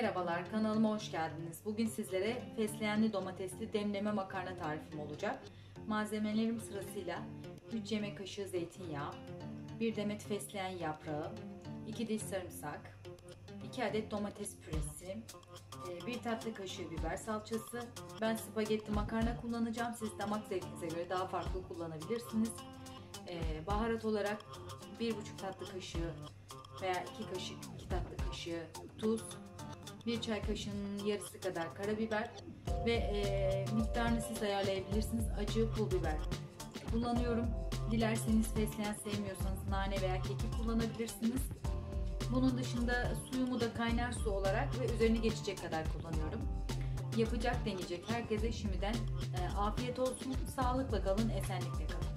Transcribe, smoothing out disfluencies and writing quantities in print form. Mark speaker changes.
Speaker 1: Merhabalar, kanalıma hoş geldiniz. Bugün sizlere fesleğenli domatesli demleme makarna tarifim olacak. Malzemelerim sırasıyla 3 yemek kaşığı zeytinyağı, 1 demet fesleğen yaprağı, 2 diş sarımsak, 2 adet domates püresi, 1 tatlı kaşığı biber salçası. Ben spagetti makarna kullanacağım. Siz damak zevkinize göre daha farklı kullanabilirsiniz. Baharat olarak 1,5 tatlı kaşığı veya 2 tatlı kaşığı tuz, 1 çay kaşığının yarısı kadar karabiber ve miktarını siz ayarlayabilirsiniz. Acı pul biber kullanıyorum. Dilerseniz fesleğen sevmiyorsanız nane veya kekik kullanabilirsiniz. Bunun dışında suyumu da kaynar su olarak ve üzerini geçecek kadar kullanıyorum. Yapacak deneyecek herkese şimdiden afiyet olsun. Sağlıkla kalın, esenlikle kalın.